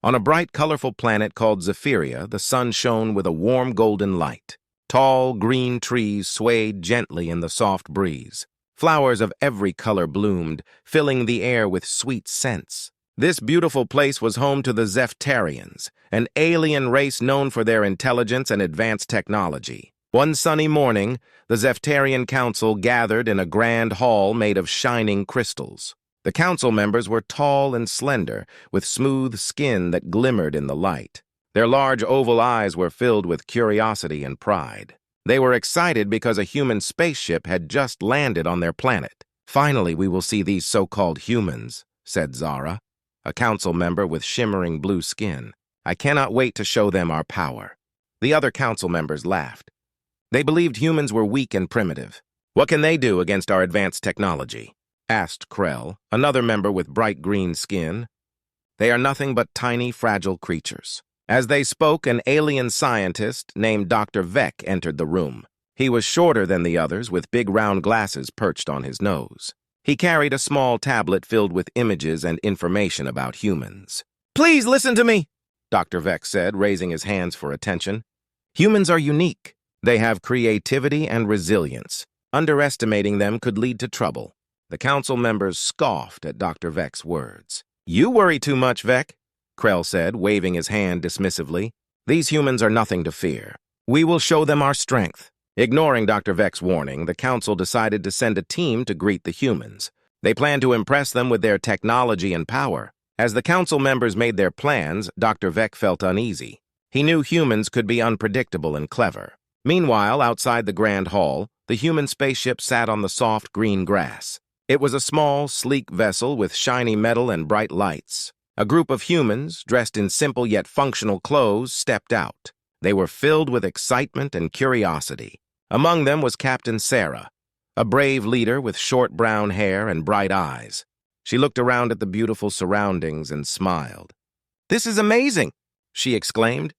On a bright, colorful planet called Zephyria, the sun shone with a warm golden light. Tall, green trees swayed gently in the soft breeze. Flowers of every color bloomed, filling the air with sweet scents. This beautiful place was home to the Zephterians, an alien race known for their intelligence and advanced technology. One sunny morning, the Zefterian Council gathered in a grand hall made of shining crystals. The council members were tall and slender, with smooth skin that glimmered in the light. Their large oval eyes were filled with curiosity and pride. They were excited because a human spaceship had just landed on their planet. "Finally, we will see these so-called humans," said Zara, a council member with shimmering blue skin. "I cannot wait to show them our power." The other council members laughed. They believed humans were weak and primitive. "What can they do against our advanced technology?" asked Krell, another member with bright green skin. "They are nothing but tiny, fragile creatures." As they spoke, an alien scientist named Dr. Vec entered the room. He was shorter than the others, with big round glasses perched on his nose. He carried a small tablet filled with images and information about humans. "Please listen to me," Dr. Vec said, raising his hands for attention. "Humans are unique. They have creativity and resilience. Underestimating them could lead to trouble." The council members scoffed at Dr. Vec's words. "You worry too much, Vec," Krell said, waving his hand dismissively. "These humans are nothing to fear. We will show them our strength." Ignoring Dr. Vec's warning, the council decided to send a team to greet the humans. They planned to impress them with their technology and power. As the council members made their plans, Dr. Vec felt uneasy. He knew humans could be unpredictable and clever. Meanwhile, outside the grand hall, the human spaceship sat on the soft green grass. It was a small, sleek vessel with shiny metal and bright lights. A group of humans, dressed in simple yet functional clothes, stepped out. They were filled with excitement and curiosity. Among them was Captain Sarah, a brave leader with short brown hair and bright eyes. She looked around at the beautiful surroundings and smiled. "This is amazing," she exclaimed.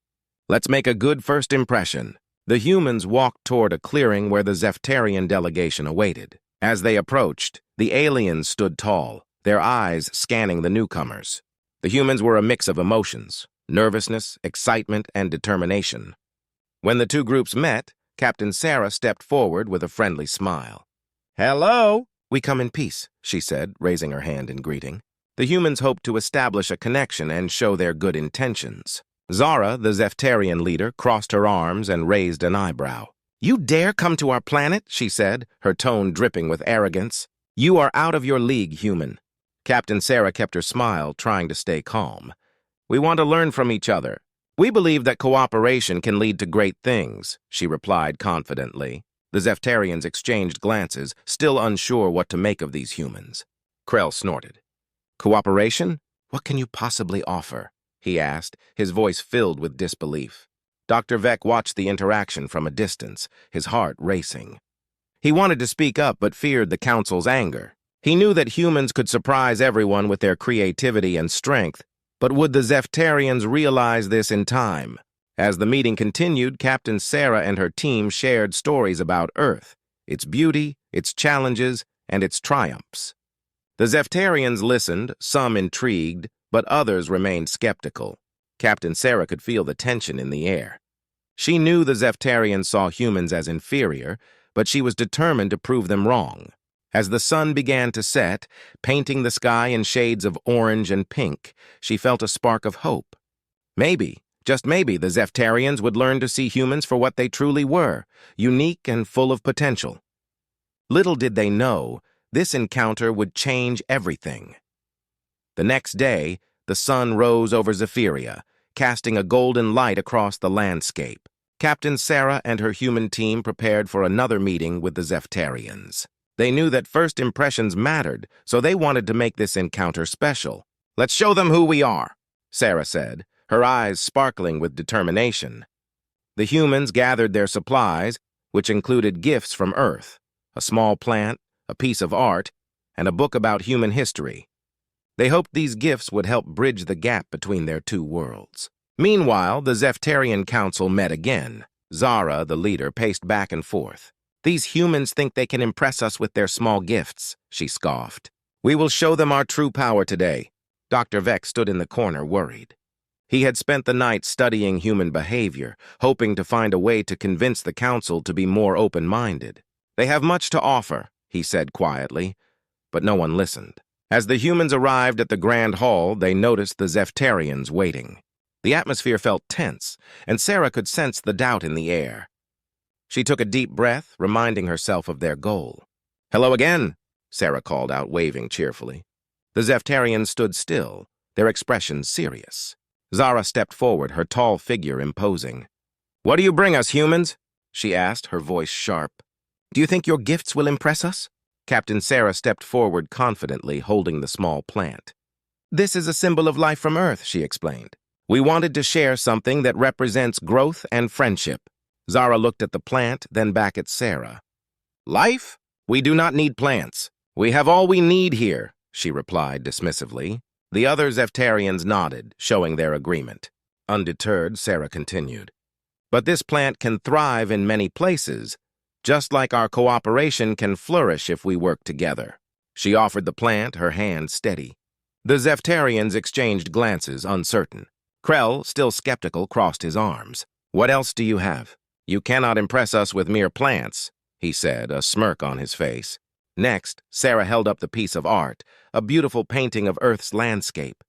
"Let's make a good first impression." The humans walked toward a clearing where the Zefterian delegation awaited. As they approached, the aliens stood tall, their eyes scanning the newcomers. The humans were a mix of emotions: nervousness, excitement, and determination. When the two groups met, Captain Sarah stepped forward with a friendly smile. "Hello!" "We come in peace," she said, raising her hand in greeting. The humans hoped to establish a connection and show their good intentions. Zara, the Zefterian leader, crossed her arms and raised an eyebrow. "You dare come to our planet?" she said, her tone dripping with arrogance. "You are out of your league, human." Captain Sarah kept her smile, trying to stay calm. "We want to learn from each other. We believe that cooperation can lead to great things," she replied confidently. The Zefterians exchanged glances, still unsure what to make of these humans. Krell snorted. "Cooperation? What can you possibly offer?" he asked, his voice filled with disbelief. Dr. Vec watched the interaction from a distance, his heart racing. He wanted to speak up but feared the council's anger. He knew that humans could surprise everyone with their creativity and strength, but would the Zefterians realize this in time? As the meeting continued, Captain Sarah and her team shared stories about Earth, its beauty, its challenges, and its triumphs. The Zefterians listened, some intrigued, but others remained skeptical. Captain Sarah could feel the tension in the air. She knew the Zefterians saw humans as inferior, but she was determined to prove them wrong. As the sun began to set, painting the sky in shades of orange and pink, she felt a spark of hope. Maybe, just maybe, the Zefterians would learn to see humans for what they truly were, unique and full of potential. Little did they know, this encounter would change everything. The next day, the sun rose over Zephyria, casting a golden light across the landscape. Captain Sarah and her human team prepared for another meeting with the Zefterians. They knew that first impressions mattered, so they wanted to make this encounter special. "Let's show them who we are," Sarah said, her eyes sparkling with determination. The humans gathered their supplies, which included gifts from Earth, a small plant, a piece of art, and a book about human history. They hoped these gifts would help bridge the gap between their two worlds. Meanwhile, the Zefterian Council met again. Zara, the leader, paced back and forth. "These humans think they can impress us with their small gifts," she scoffed. "We will show them our true power today." Dr. Vec stood in the corner, worried. He had spent the night studying human behavior, hoping to find a way to convince the council to be more open-minded. "They have much to offer," he said quietly, but no one listened. As the humans arrived at the Grand Hall, they noticed the Zephterians waiting. The atmosphere felt tense, and Sarah could sense the doubt in the air. She took a deep breath, reminding herself of their goal. "Hello again," Sarah called out, waving cheerfully. The Zephterians stood still, their expressions serious. Zara stepped forward, her tall figure imposing. "What do you bring us, humans?" she asked, her voice sharp. "Do you think your gifts will impress us?" Captain Sarah stepped forward confidently, holding the small plant. "This is a symbol of life from Earth," she explained. "We wanted to share something that represents growth and friendship." Zara looked at the plant, then back at Sarah. "Life? We do not need plants. We have all we need here," she replied dismissively. The other Zephterians nodded, showing their agreement. Undeterred, Sarah continued. "But this plant can thrive in many places, just like our cooperation can flourish if we work together." She offered the plant, her hand steady. The Zephterians exchanged glances, uncertain. Krell, still skeptical, crossed his arms. "What else do you have? You cannot impress us with mere plants," he said, a smirk on his face. Next, Sarah held up the piece of art, a beautiful painting of Earth's landscape.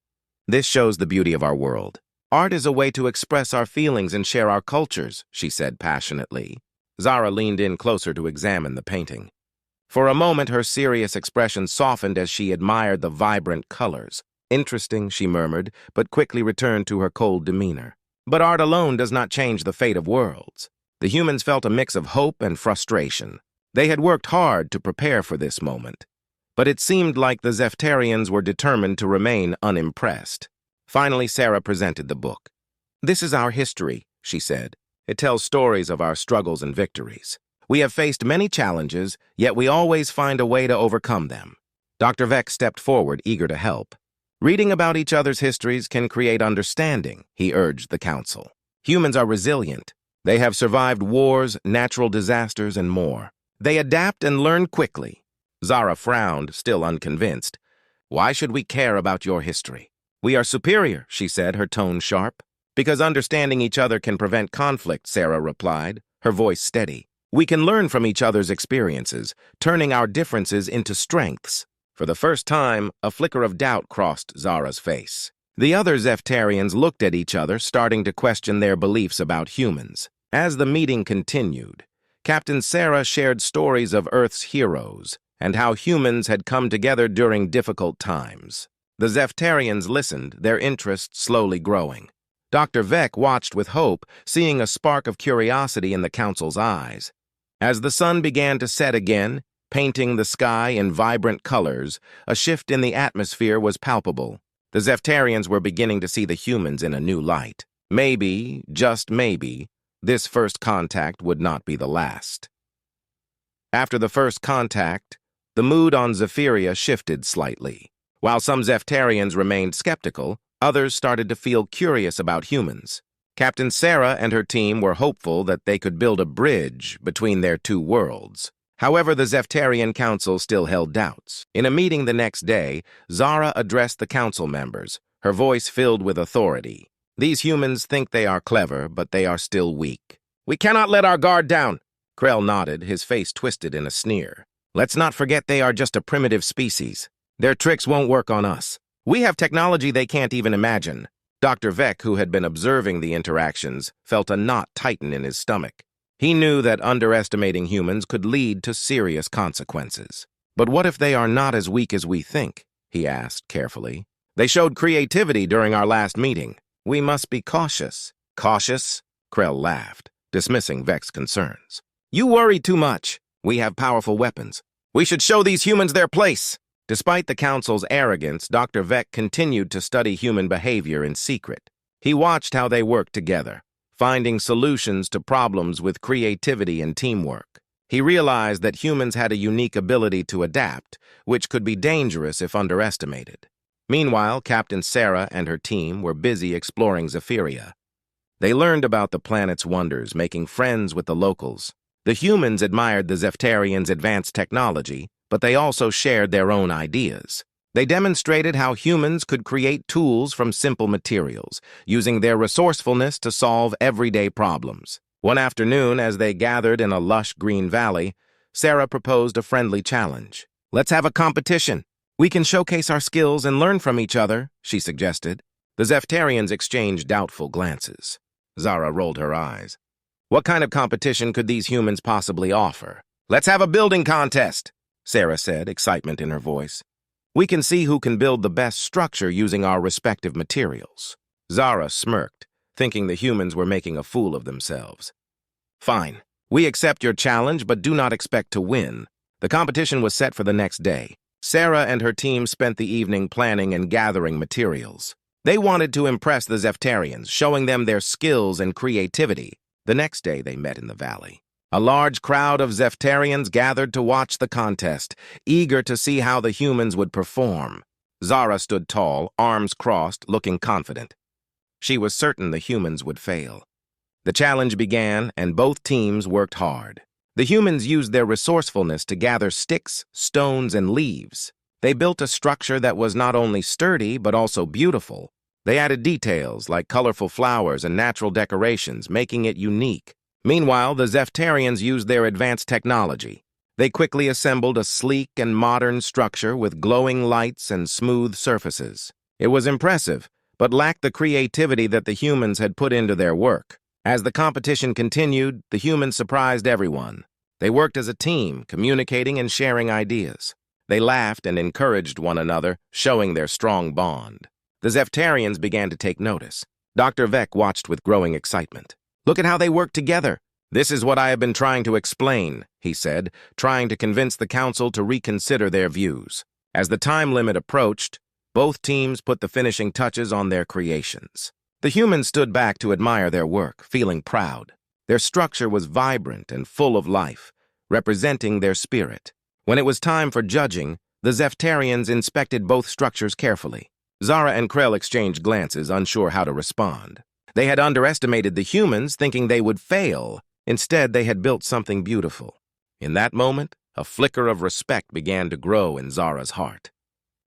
"This shows the beauty of our world. Art is a way to express our feelings and share our cultures," she said passionately. Zara leaned in closer to examine the painting. For a moment, her serious expression softened as she admired the vibrant colors. "Interesting," she murmured, but quickly returned to her cold demeanor. But art alone does not change the fate of worlds. The humans felt a mix of hope and frustration. They had worked hard to prepare for this moment, but it seemed like the Zephterians were determined to remain unimpressed. Finally, Sarah presented the book. "This is our history," she said. "It tells stories of our struggles and victories. We have faced many challenges, yet we always find a way to overcome them." Dr. Vec stepped forward, eager to help. "Reading about each other's histories can create understanding," he urged the council. "Humans are resilient. They have survived wars, natural disasters, and more. They adapt and learn quickly." Zara frowned, still unconvinced. "Why should we care about your history?" "We are superior," she said, her tone sharp. "Because understanding each other can prevent conflict," Sarah replied, her voice steady. "We can learn from each other's experiences, turning our differences into strengths." For the first time, a flicker of doubt crossed Zara's face. The other Zephterians looked at each other, starting to question their beliefs about humans. As the meeting continued, Captain Sarah shared stories of Earth's heroes and how humans had come together during difficult times. The Zephterians listened, their interest slowly growing. Dr. Vec watched with hope, seeing a spark of curiosity in the council's eyes. As the sun began to set again, painting the sky in vibrant colors, a shift in the atmosphere was palpable. The Zephterians were beginning to see the humans in a new light. Maybe, just maybe, this first contact would not be the last. After the first contact, the mood on Zephyria shifted slightly. While some Zephterians remained skeptical, others started to feel curious about humans. Captain Sarah and her team were hopeful that they could build a bridge between their two worlds. However, the Zephterian Council still held doubts. In a meeting the next day, Zara addressed the council members, her voice filled with authority. "These humans think they are clever, but they are still weak. We cannot let our guard down." Krell nodded, his face twisted in a sneer. "Let's not forget they are just a primitive species. Their tricks won't work on us. We have technology they can't even imagine." Dr. Vec, who had been observing the interactions, felt a knot tighten in his stomach. He knew that underestimating humans could lead to serious consequences. "But what if they are not as weak as we think?" he asked carefully. "They showed creativity during our last meeting. We must be cautious." "Cautious?" Krell laughed, dismissing Vec's concerns. "You worry too much. We have powerful weapons. We should show these humans their place." Despite the council's arrogance, Dr. Vec continued to study human behavior in secret. He watched how they worked together, finding solutions to problems with creativity and teamwork. He realized that humans had a unique ability to adapt, which could be dangerous if underestimated. Meanwhile, Captain Sarah and her team were busy exploring Zephyria. They learned about the planet's wonders, making friends with the locals. The humans admired the Zephterians' advanced technology, but they also shared their own ideas. They demonstrated how humans could create tools from simple materials, using their resourcefulness to solve everyday problems. One afternoon, as they gathered in a lush green valley, Sarah proposed a friendly challenge. "Let's have a competition. We can showcase our skills and learn from each other," she suggested. The Zeftarians exchanged doubtful glances. Zara rolled her eyes. What kind of competition could these humans possibly offer? "Let's have a building contest," Sarah said, excitement in her voice. "We can see who can build the best structure using our respective materials." Zara smirked, thinking the humans were making a fool of themselves. "Fine. We accept your challenge, but do not expect to win." The competition was set for the next day. Sarah and her team spent the evening planning and gathering materials. They wanted to impress the Zeftarians, showing them their skills and creativity. The next day they met in the valley. A large crowd of Zeftarians gathered to watch the contest, eager to see how the humans would perform. Zara stood tall, arms crossed, looking confident. She was certain the humans would fail. The challenge began, and both teams worked hard. The humans used their resourcefulness to gather sticks, stones, and leaves. They built a structure that was not only sturdy, but also beautiful. They added details like colorful flowers and natural decorations, making it unique. Meanwhile, the Zeftarians used their advanced technology. They quickly assembled a sleek and modern structure with glowing lights and smooth surfaces. It was impressive, but lacked the creativity that the humans had put into their work. As the competition continued, the humans surprised everyone. They worked as a team, communicating and sharing ideas. They laughed and encouraged one another, showing their strong bond. The Zeftarians began to take notice. Dr. Vec watched with growing excitement. "Look at how they work together. This is what I have been trying to explain," he said, trying to convince the council to reconsider their views. As the time limit approached, both teams put the finishing touches on their creations. The humans stood back to admire their work, feeling proud. Their structure was vibrant and full of life, representing their spirit. When it was time for judging, the Zeftarians inspected both structures carefully. Zara and Krell exchanged glances, unsure how to respond. They had underestimated the humans, thinking they would fail. Instead, they had built something beautiful. In that moment, a flicker of respect began to grow in Zara's heart.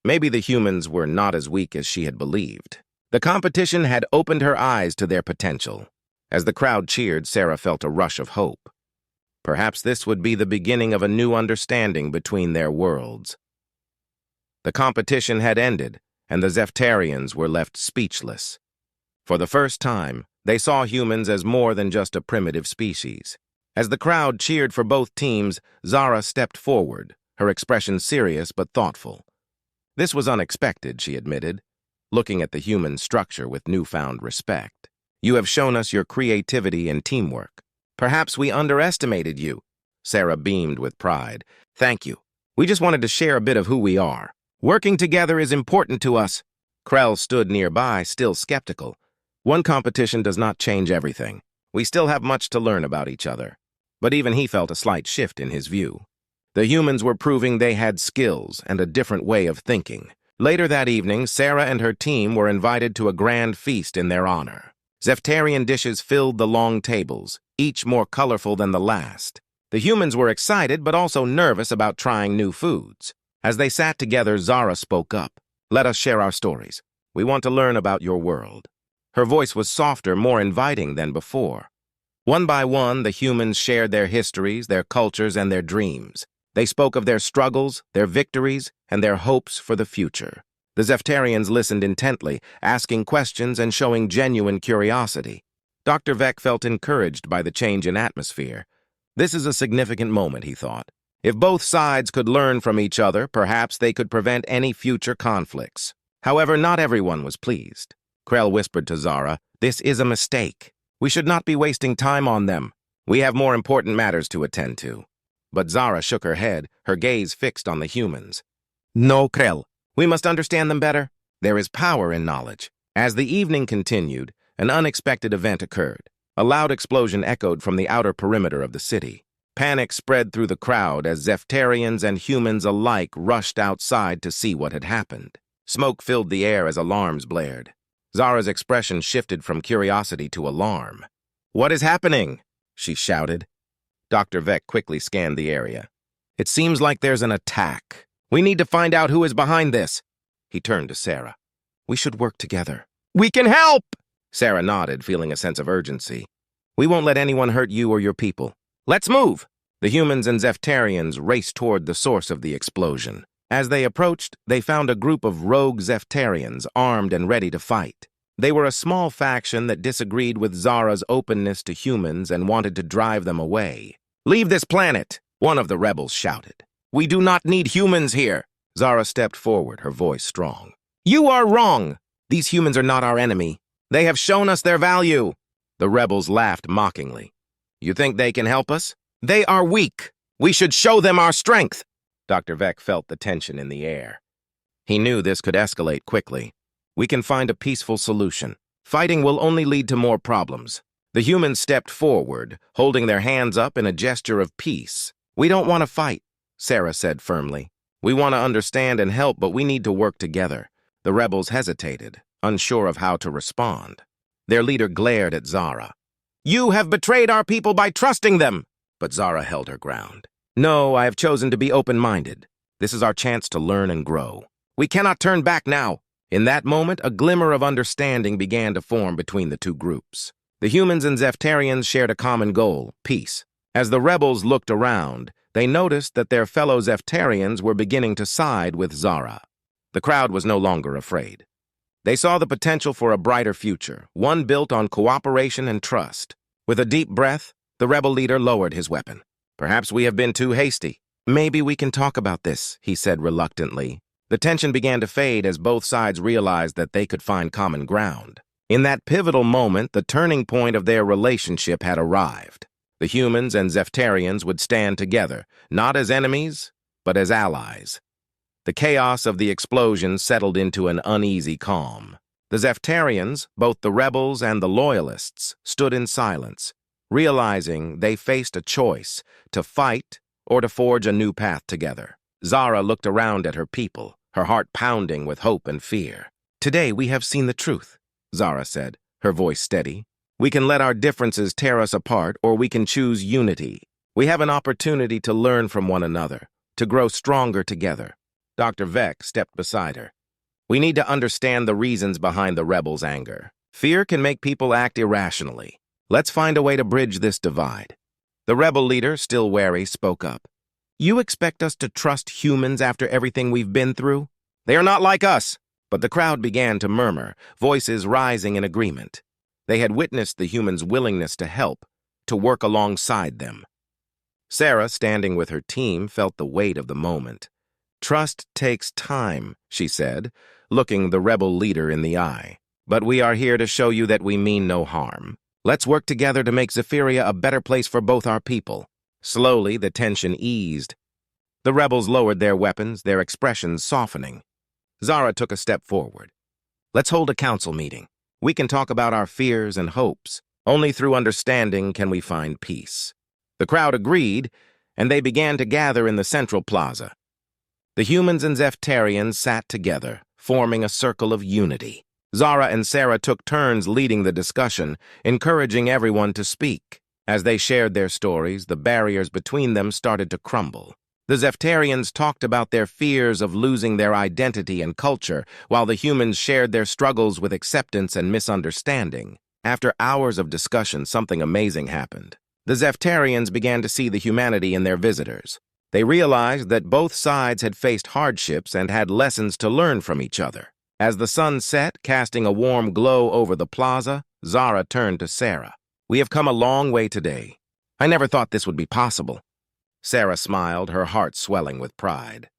Maybe the humans were not as weak as she had believed. The competition had opened her eyes to their potential. As the crowd cheered, Sarah felt a rush of hope. Perhaps this would be the beginning of a new understanding between their worlds. The competition had ended, and the Zeftarians were left speechless. For the first time, they saw humans as more than just a primitive species. As the crowd cheered for both teams, Zara stepped forward, her expression serious but thoughtful. "This was unexpected," she admitted, looking at the human structure with newfound respect. "You have shown us your creativity and teamwork. Perhaps we underestimated you." Sarah beamed with pride. "Thank you. We just wanted to share a bit of who we are. Working together is important to us." Krell stood nearby, still skeptical. "One competition does not change everything. We still have much to learn about each other." But even he felt a slight shift in his view. The humans were proving they had skills and a different way of thinking. Later that evening, Sarah and her team were invited to a grand feast in their honor. Zeftarian dishes filled the long tables, each more colorful than the last. The humans were excited but also nervous about trying new foods. As they sat together, Zara spoke up. "Let us share our stories. We want to learn about your world." Her voice was softer, more inviting than before. One by one, the humans shared their histories, their cultures, and their dreams. They spoke of their struggles, their victories, and their hopes for the future. The Zeftarians listened intently, asking questions and showing genuine curiosity. Dr. Vec felt encouraged by the change in atmosphere. This is a significant moment, he thought. If both sides could learn from each other, perhaps they could prevent any future conflicts. However, not everyone was pleased. Krell whispered to Zara, "This is a mistake. We should not be wasting time on them. We have more important matters to attend to." But Zara shook her head, her gaze fixed on the humans. "No, Krell. We must understand them better. There is power in knowledge." As the evening continued, an unexpected event occurred. A loud explosion echoed from the outer perimeter of the city. Panic spread through the crowd as Zeftarians and humans alike rushed outside to see what had happened. Smoke filled the air as alarms blared. Zara's expression shifted from curiosity to alarm. "What is happening?" she shouted. Dr. Vec quickly scanned the area. "It seems like there's an attack. We need to find out who is behind this." He turned to Sarah. We should work together. We can help! Sarah nodded, feeling a sense of urgency. We won't let anyone hurt you or your people. Let's move! The humans and Zephterians raced toward the source of the explosion. As they approached, they found a group of rogue Zephterians armed and ready to fight. They were a small faction that disagreed with Zara's openness to humans and wanted to drive them away. Leave this planet! One of the rebels shouted. We do not need humans here! Zara stepped forward, her voice strong. You are wrong! These humans are not our enemy. They have shown us their value! The rebels laughed mockingly. You think they can help us? They are weak! We should show them our strength! Dr. Vec felt the tension in the air. He knew this could escalate quickly. We can find a peaceful solution. Fighting will only lead to more problems. The humans stepped forward, holding their hands up in a gesture of peace. We don't want to fight, Sarah said firmly. We want to understand and help, but we need to work together. The rebels hesitated, unsure of how to respond. Their leader glared at Zara. You have betrayed our people by trusting them! But Zara held her ground. No, I have chosen to be open-minded. This is our chance to learn and grow. We cannot turn back now. In that moment, a glimmer of understanding began to form between the two groups. The humans and Zephterians shared a common goal, peace. As the rebels looked around, they noticed that their fellow Zephterians were beginning to side with Zara. The crowd was no longer afraid. They saw the potential for a brighter future, one built on cooperation and trust. With a deep breath, the rebel leader lowered his weapon. Perhaps we have been too hasty. Maybe we can talk about this, he said reluctantly. The tension began to fade as both sides realized that they could find common ground. In that pivotal moment, the turning point of their relationship had arrived. The humans and Zephterians would stand together, not as enemies, but as allies. The chaos of the explosion settled into an uneasy calm. The Zephterians, both the rebels and the loyalists, stood in silence, realizing they faced a choice, to fight or to forge a new path together. Zara looked around at her people, her heart pounding with hope and fear. Today we have seen the truth, Zara said, her voice steady. We can let our differences tear us apart, or we can choose unity. We have an opportunity to learn from one another, to grow stronger together. Dr. Vec stepped beside her. We need to understand the reasons behind the rebels' anger. Fear can make people act irrationally. Let's find a way to bridge this divide. The rebel leader, still wary, spoke up. You expect us to trust humans after everything we've been through? They are not like us. But the crowd began to murmur, voices rising in agreement. They had witnessed the humans' willingness to help, to work alongside them. Sarah, standing with her team, felt the weight of the moment. Trust takes time, she said, looking the rebel leader in the eye. But we are here to show you that we mean no harm. Let's work together to make Zephyria a better place for both our people. Slowly, the tension eased. The rebels lowered their weapons, their expressions softening. Zara took a step forward. Let's hold a council meeting. We can talk about our fears and hopes. Only through understanding can we find peace. The crowd agreed, and they began to gather in the central plaza. The humans and Zephterians sat together, forming a circle of unity. Zara and Sarah took turns leading the discussion, encouraging everyone to speak. As they shared their stories, the barriers between them started to crumble. The Zephterians talked about their fears of losing their identity and culture, while the humans shared their struggles with acceptance and misunderstanding. After hours of discussion, something amazing happened. The Zephterians began to see the humanity in their visitors. They realized that both sides had faced hardships and had lessons to learn from each other. As the sun set, casting a warm glow over the plaza, Zara turned to Sarah. We have come a long way today. I never thought this would be possible. Sarah smiled, her heart swelling with pride.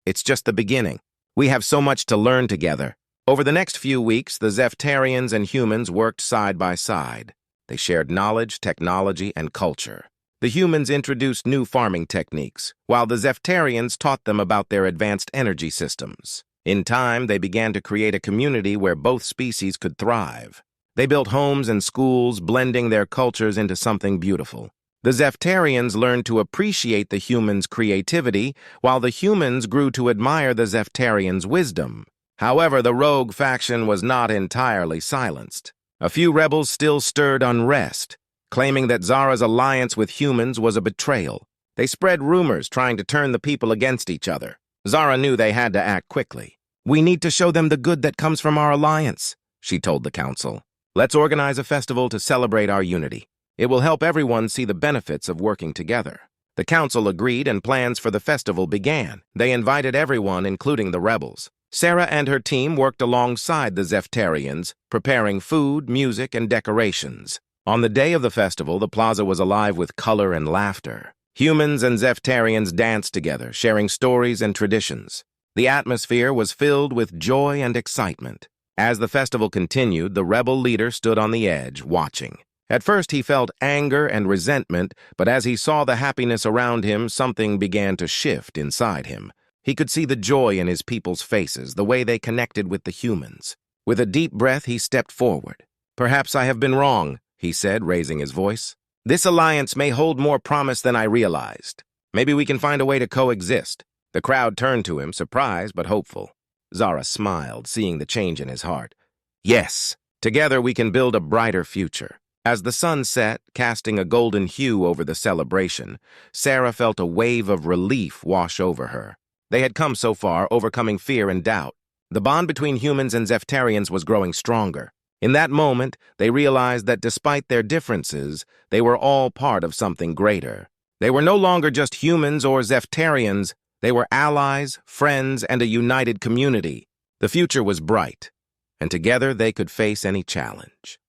It's just the beginning. We have so much to learn together. Over the next few weeks, the Zephterians and humans worked side by side. They shared knowledge, technology, and culture. The humans introduced new farming techniques, while the Zephterians taught them about their advanced energy systems. In time, they began to create a community where both species could thrive. They built homes and schools, blending their cultures into something beautiful. The Zephterians learned to appreciate the humans' creativity, while the humans grew to admire the Zephterians' wisdom. However, the rogue faction was not entirely silenced. A few rebels still stirred unrest, claiming that Zara's alliance with humans was a betrayal. They spread rumors trying to turn the people against each other. Zara knew they had to act quickly. "We need to show them the good that comes from our alliance," she told the council. "Let's organize a festival to celebrate our unity. It will help everyone see the benefits of working together." The council agreed and plans for the festival began. They invited everyone, including the rebels. Sarah and her team worked alongside the Zeftarians, preparing food, music, and decorations. On the day of the festival, the plaza was alive with color and laughter. Humans and Zeftarians danced together, sharing stories and traditions. The atmosphere was filled with joy and excitement. As the festival continued, the rebel leader stood on the edge, watching. At first, he felt anger and resentment, but as he saw the happiness around him, something began to shift inside him. He could see the joy in his people's faces, the way they connected with the humans. With a deep breath, he stepped forward. "Perhaps I have been wrong," he said, raising his voice. "This alliance may hold more promise than I realized. Maybe we can find a way to coexist." The crowd turned to him, surprised but hopeful. Zara smiled, seeing the change in his heart. "Yes, together we can build a brighter future." As the sun set, casting a golden hue over the celebration, Sarah felt a wave of relief wash over her. They had come so far, overcoming fear and doubt. The bond between humans and Zeftarians was growing stronger. In that moment, they realized that despite their differences, they were all part of something greater. They were no longer just humans or Zeftarians. They were allies, friends, and a united community. The future was bright, and together they could face any challenge.